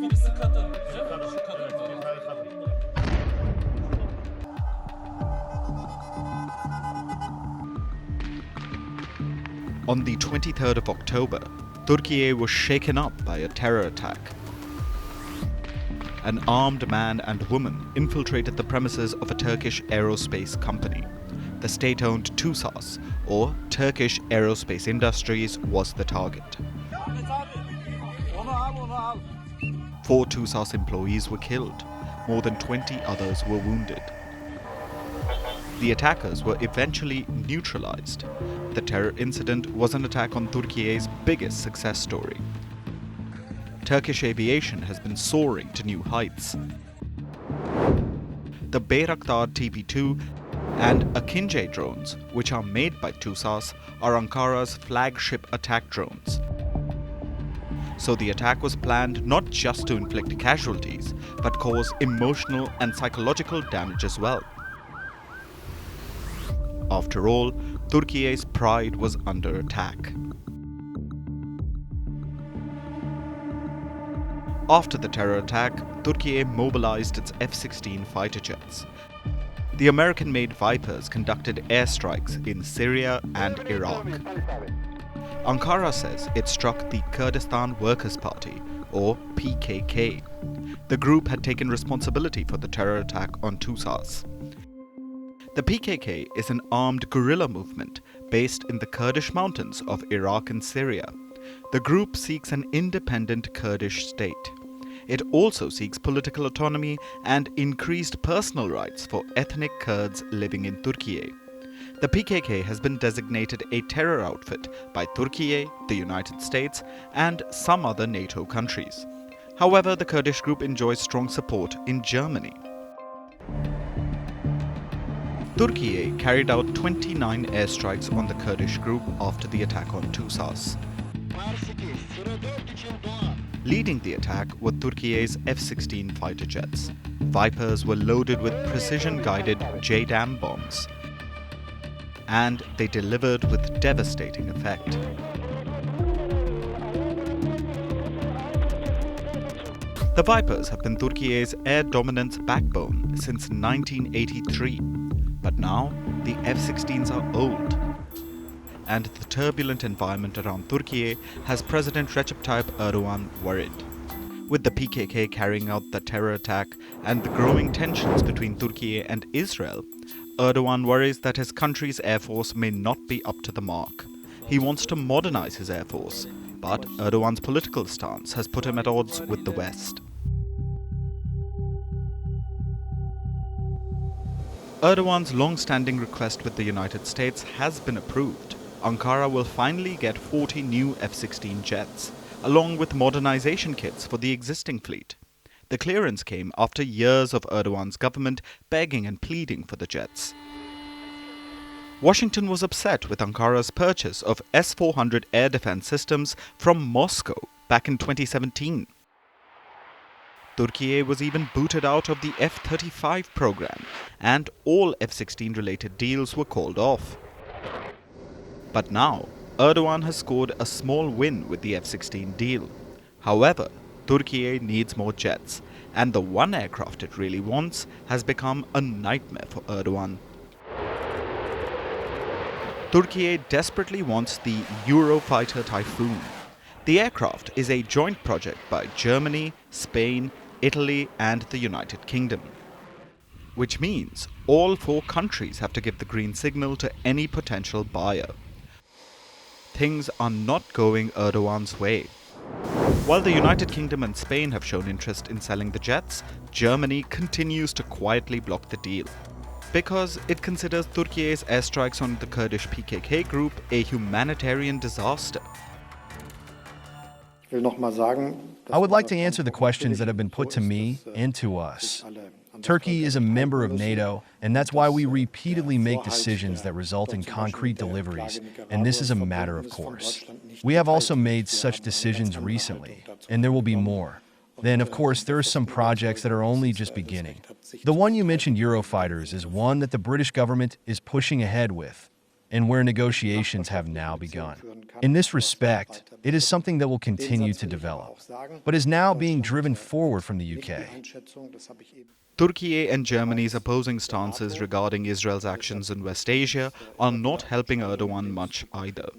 On the 23rd of October, Turkey was shaken up by a terror attack. An armed man and woman infiltrated the premises of a Turkish aerospace company. The state-owned TUSAS, or Turkish Aviation Industries, was the target. 4 TUSAS employees were killed. More than 20 others were wounded. The attackers were eventually neutralized. The terror incident was an attack on Turkey's biggest success story. Turkish aviation has been soaring to new heights. The Bayraktar TP2 and Akinci drones, which are made by TUSAS, are Ankara's flagship attack drones. So the attack was planned not just to inflict casualties, but cause emotional and psychological damage as well. After all, Turkey's pride was under attack. After the terror attack, Turkey mobilized its F-16 fighter jets. The American-made Vipers conducted airstrikes in Syria and Iraq. Ankara says it struck the Kurdish Workers Party, or PKK. The group had taken responsibility for the terror attack on TUSAS. The PKK is an armed guerrilla movement based in the Kurdish mountains of Iraq and Syria. The group seeks an independent Kurdish state. It also seeks political autonomy and increased personal rights for ethnic Kurds living in Turkey. The PKK has been designated a terror outfit by Turkey, the United States, and some other NATO countries. However, the Kurdish group enjoys strong support in Germany. Turkey carried out 29 airstrikes on the Kurdish group after the attack on TUSAS. Leading the attack were Turkey's F-16 fighter jets. Vipers were loaded with precision-guided JDAM bombs, and they delivered with devastating effect. The Vipers have been Turkey's air dominance backbone since 1983, but now the F-16s are old. And the turbulent environment around Turkey has President Recep Tayyip Erdogan worried. With the PKK carrying out the terror attack and the growing tensions between Turkey and Israel, Erdogan worries that his country's air force may not be up to the mark. He wants to modernize his air force, but Erdogan's political stance has put him at odds with the West. Erdogan's long-standing request with the United States has been approved. Ankara will finally get 40 new F-16 jets, along with modernization kits for the existing fleet. The clearance came after years of Erdogan's government begging and pleading for the jets. Washington was upset with Ankara's purchase of S-400 air defense systems from Moscow back in 2017. Turkey was even booted out of the F-35 program, and all F-16 related deals were called off. But now, Erdogan has scored a small win with the F-16 deal. However, Turkey needs more jets, and the one aircraft it really wants has become a nightmare for Erdogan. Turkey desperately wants the Eurofighter Typhoon. The aircraft is a joint project by Germany, Spain, Italy, and the United Kingdom. Which means all 4 countries have to give the green signal to any potential buyer. Things are not going Erdogan's way. While the United Kingdom and Spain have shown interest in selling the jets, Germany continues to quietly block the deal, because it considers Turkey's airstrikes on the Kurdish PKK group a humanitarian disaster. I would like to answer the questions that have been put to me and to us. Turkey is a member of NATO, and that's why we repeatedly make decisions that result in concrete deliveries, and this is a matter of course. We have also made such decisions recently, and there will be more. Then, of course, there are some projects that are only just beginning. The one you mentioned, Eurofighters, is one that the British government is pushing ahead with. and where negotiations have now begun. In this respect, it is something that will continue to develop, but is now being driven forward from the UK. Turkey and Germany's opposing stances regarding Israel's actions in West Asia are not helping Erdogan much either.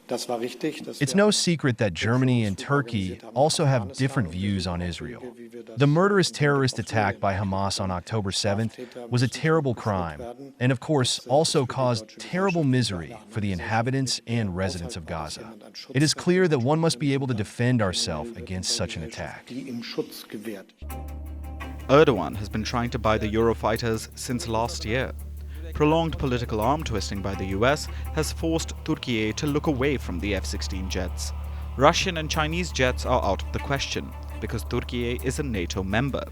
It's no secret that Germany and Turkey also have different views on Israel. The murderous terrorist attack by Hamas on October 7th was a terrible crime, and of course also caused terrible misery for the inhabitants and residents of Gaza. It is clear that one must be able to defend ourselves against such an attack. Erdogan has been trying to buy the Eurofighters since last year. Prolonged political arm twisting by the US has forced Turkey to look away from the F-16 jets. Russian and Chinese jets are out of the question, because Turkey is a NATO member.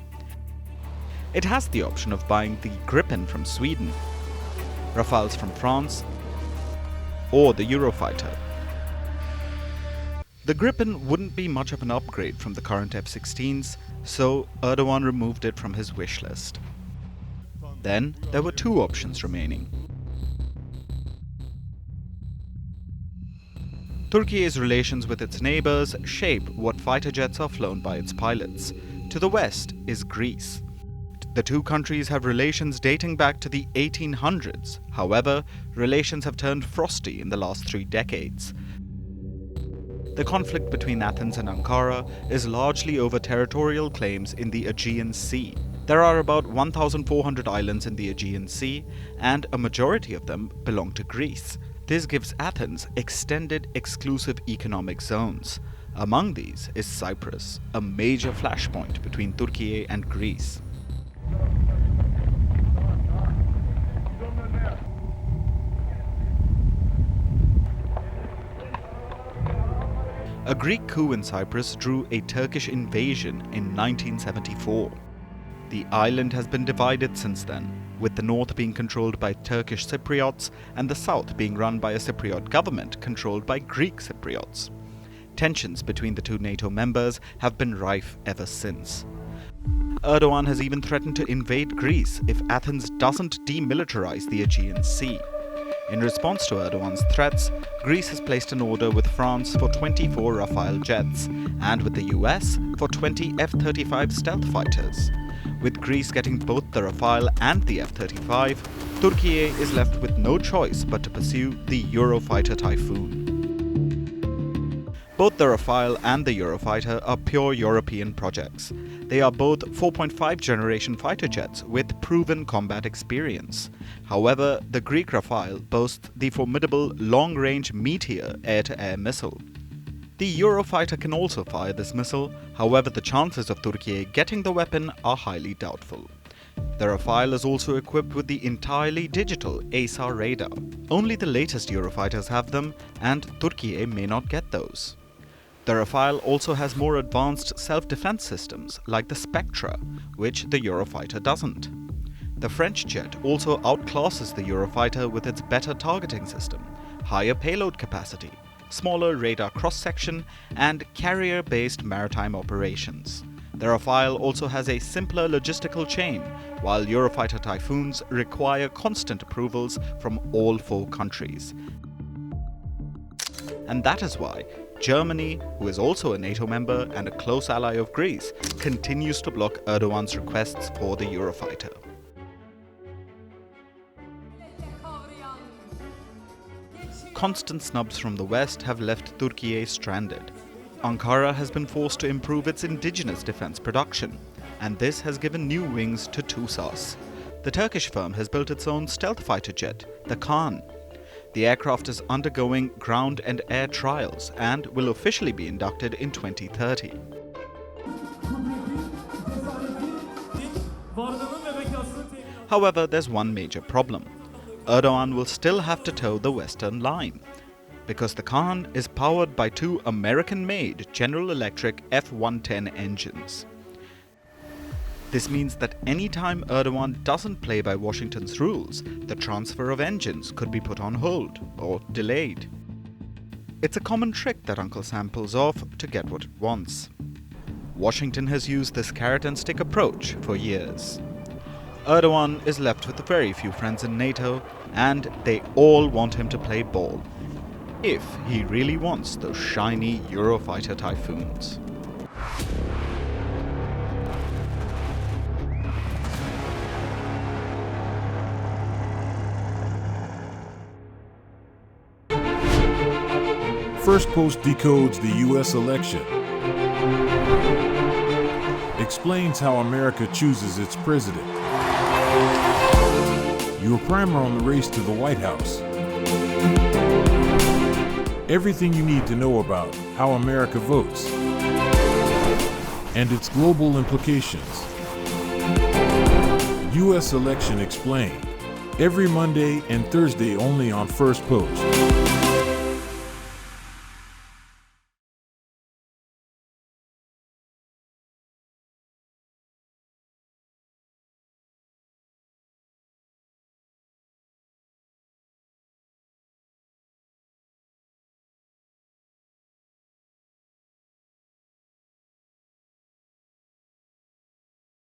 It has the option of buying the Gripen from Sweden, Rafales from France, or the Eurofighter. The Gripen wouldn't be much of an upgrade from the current F-16s, so Erdogan removed it from his wish list. Then there were two options remaining. Turkey's relations with its neighbors shape what fighter jets are flown by its pilots. To the west is Greece. The two countries have relations dating back to the 1800s. However, relations have turned frosty in the last 3 decades. The conflict between Athens and Ankara is largely over territorial claims in the Aegean Sea. There are about 1,400 islands in the Aegean Sea, and a majority of them belong to Greece. This gives Athens extended exclusive economic zones. Among these is Cyprus, a major flashpoint between Turkey and Greece. A Greek coup in Cyprus drew a Turkish invasion in 1974. The island has been divided since then, with the north being controlled by Turkish Cypriots and the south being run by a Cypriot government controlled by Greek Cypriots. Tensions between the two NATO members have been rife ever since. Erdogan has even threatened to invade Greece if Athens doesn't demilitarize the Aegean Sea. In response to Erdogan's threats, Greece has placed an order with France for 24 Rafale jets and with the US for 20 F-35 stealth fighters. With Greece getting both the Rafale and the F-35, Turkey is left with no choice but to pursue the Eurofighter Typhoon. Both the Rafale and the Eurofighter are pure European projects. They are both 4.5 generation fighter jets with proven combat experience. However, the Greek Rafale boasts the formidable long-range Meteor air-to-air missile. The Eurofighter can also fire this missile, however the chances of Turkey getting the weapon are highly doubtful. The Rafale is also equipped with the entirely digital ASAR radar. Only the latest Eurofighters have them, and Turkey may not get those. The Rafale also has more advanced self-defense systems like the Spectra, which the Eurofighter doesn't. The French jet also outclasses the Eurofighter with its better targeting system, higher payload capacity, smaller radar cross-section, and carrier-based maritime operations. The Rafale also has a simpler logistical chain, while Eurofighter Typhoons require constant approvals from all 4 countries. And that is why Germany, who is also a NATO member and a close ally of Greece, continues to block Erdogan's requests for the Eurofighter. Constant snubs from the West have left Turkey stranded. Ankara has been forced to improve its indigenous defense production, and this has given new wings to TUSAS. The Turkish firm has built its own stealth fighter jet, the Kaan. The aircraft is undergoing ground and air trials and will officially be inducted in 2030. However, there's one major problem. Erdogan will still have to toe the Western line, because the Kaan is powered by 2 American-made General Electric F-110 engines. This means that any time Erdogan doesn't play by Washington's rules, the transfer of engines could be put on hold or delayed. It's a common trick that Uncle Sam pulls off to get what it wants. Washington has used this carrot-and-stick approach for years. Erdogan is left with very few friends in NATO, and they all want him to play ball, if he really wants those shiny Eurofighter Typhoons. Firstpost decodes the U.S. election, explains how America chooses its president. Your primer on the race to the White House. Everything you need to know about how America votes and its global implications. U.S. Election Explained. Every Monday and Thursday only on Firstpost.